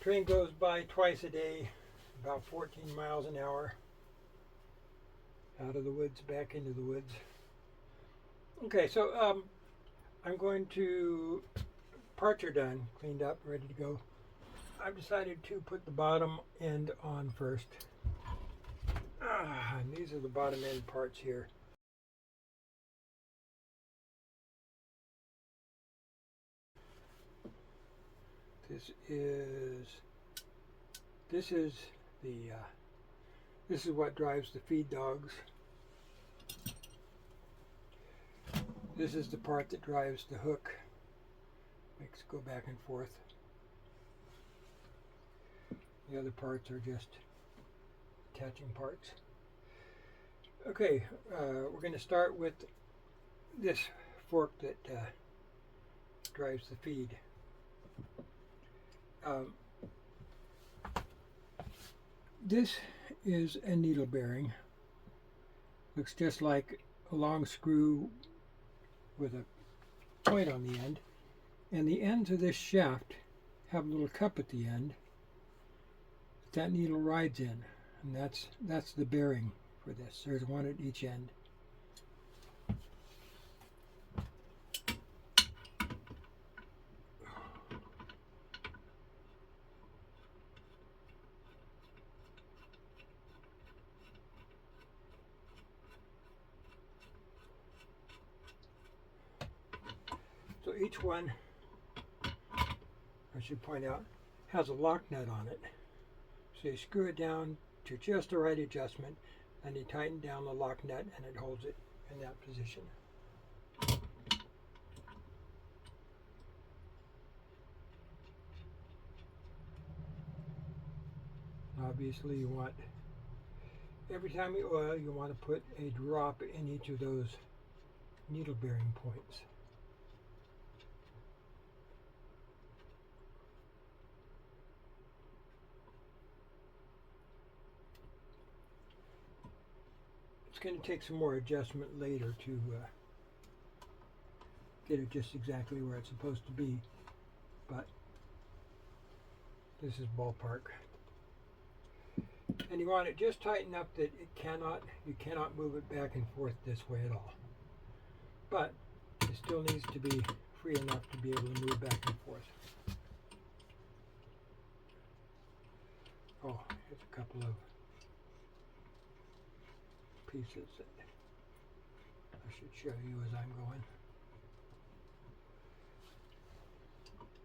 train goes by twice a day, about 14 miles an hour, out of the woods, back into the woods. Okay, so I'm going to, parts are done, cleaned up, ready to go. I've decided to put the bottom end on first. And these are the bottom end parts here. This is what drives the feed dogs. This is the part that drives the hook, makes it go back and forth. The other parts are just attaching parts. Okay, we're going to start with this fork that drives the feed. This is a needle bearing. Looks just like a long screw with a point on the end. And the ends of this shaft have a little cup at the end that needle rides in. And that's the bearing for this. There's one at each end. So each one, I should point out, has a lock nut on it. So you screw it down to just the right adjustment, and you tighten down the lock nut and it holds it in that position. Obviously you want, every time you oil, you want to put a drop in each of those needle bearing points. It's going to take some more adjustment later to get it just exactly where it's supposed to be, but this is ballpark. And you want it just tight enough that you cannot move it back and forth this way at all. But it still needs to be free enough to be able to move back and forth. Oh, here's a couple of pieces that I should show you as I'm going.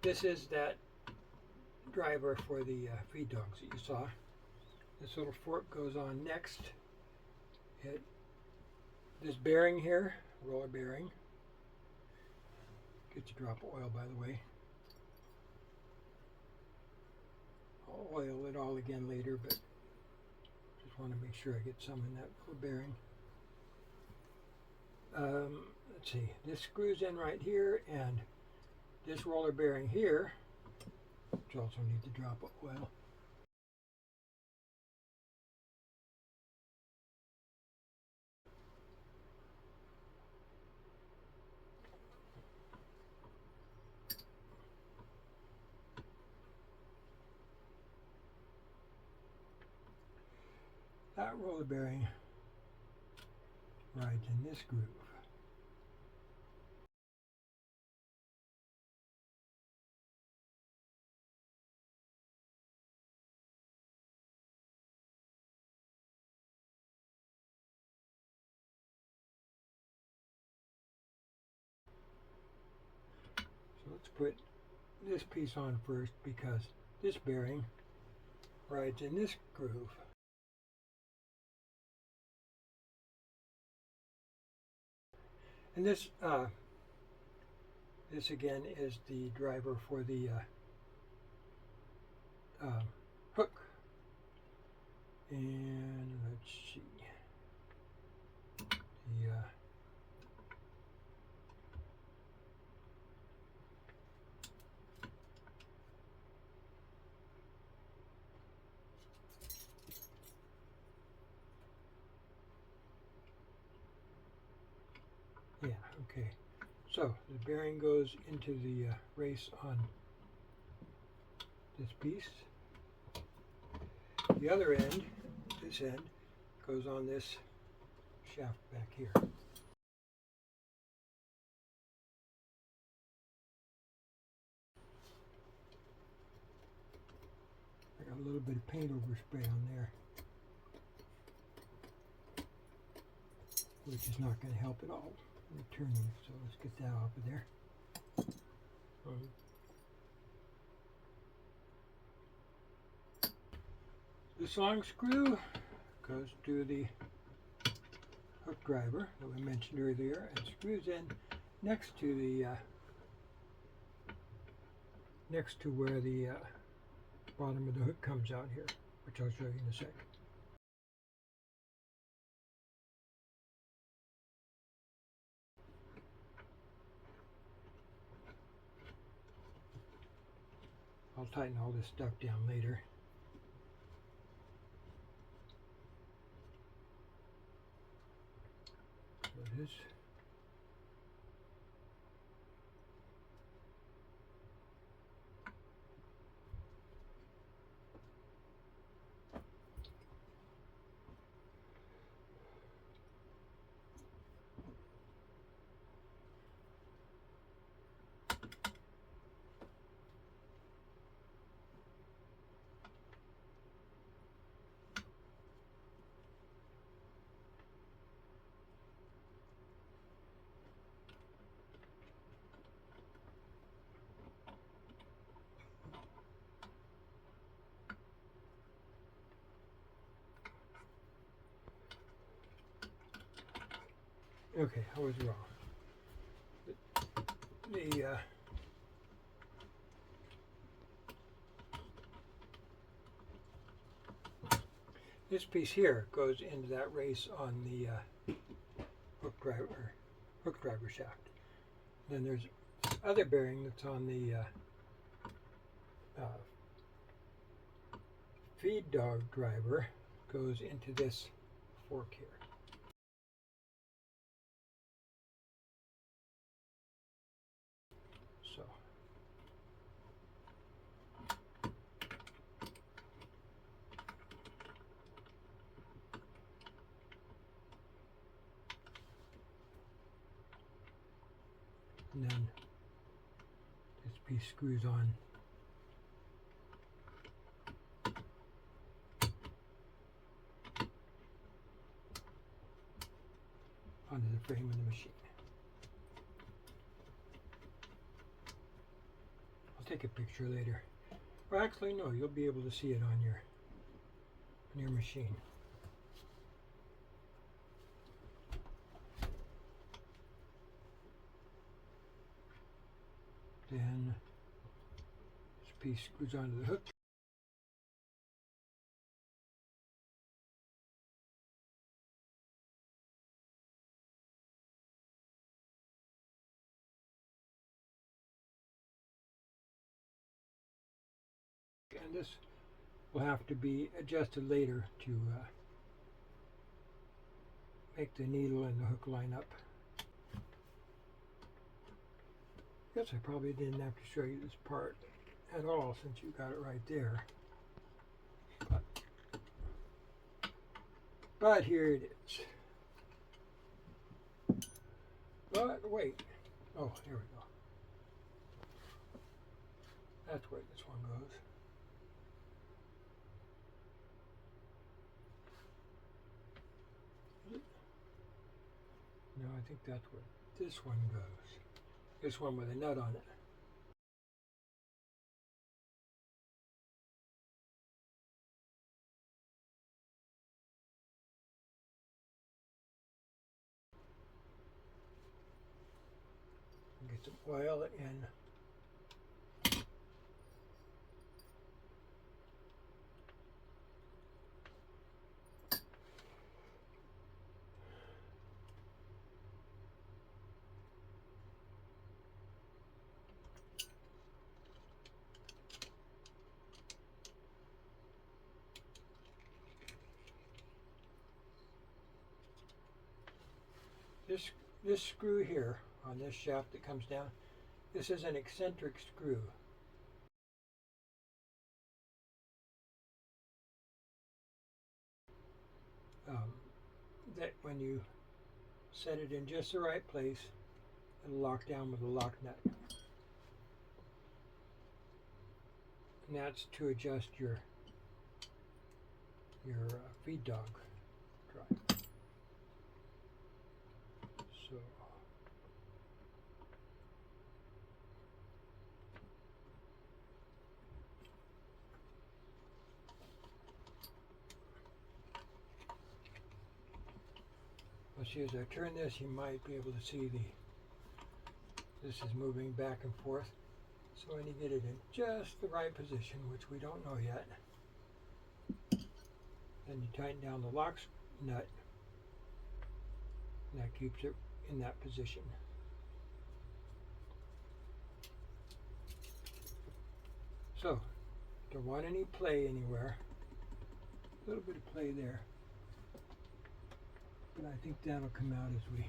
This is that driver for the feed dogs that you saw. This little fork goes on next. This bearing here, roller bearing, gets a drop of oil, by the way. I'll oil it all again later, but just want to make sure I get some in that little bearing. Let's see, this screws in right here, and this roller bearing here, which also needs a drop of oil. That roller bearing rides in this groove. So let's put this piece on first, because this bearing rides in this groove. And this again is the driver for the hook. And let's see, yeah, okay. So the bearing goes into the race on this piece. The other end, this end, goes on this shaft back here. I got a little bit of paint overspray on there, which is not going to help at all in the turning, so let's get that off of there. This long screw goes to the hook driver that we mentioned earlier and screws in next to the next to where the bottom of the hook comes out here, which I'll show you in a sec. I'll tighten all this stuff down later. So it is. Okay, I was wrong. This piece here goes into that race on the hook driver shaft. Then there's this other bearing that's on the feed dog driver, goes into this fork here. So and then this piece screws on onto the frame of the machine. I'll take a picture later. Or actually no, you'll be able to see it on your machine. Then this piece screws onto the hook. And this will have to be adjusted later to make the needle and the hook line up. Guess I probably didn't have to show you this part at all since you got it right there. But here it is. But wait. Oh, here we go. That's where this one goes. No, I think that's where this one goes. This one with a nut on it. Get some oil in. This screw here on this shaft that comes down, this is an eccentric screw. that when you set it in just the right place, it'll lock down with a lock nut. And that's to adjust your feed dog drive. So let's see, as I turn this, you might be able to see this is moving back and forth. So when you get it in just the right position, which we don't know yet, then you tighten down the lock nut, and that keeps it in that position. So, don't want any play anywhere. A little bit of play there, but I think that'll come out as we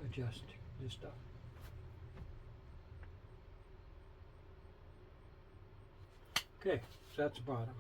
adjust this stuff. Okay, so that's the bottom.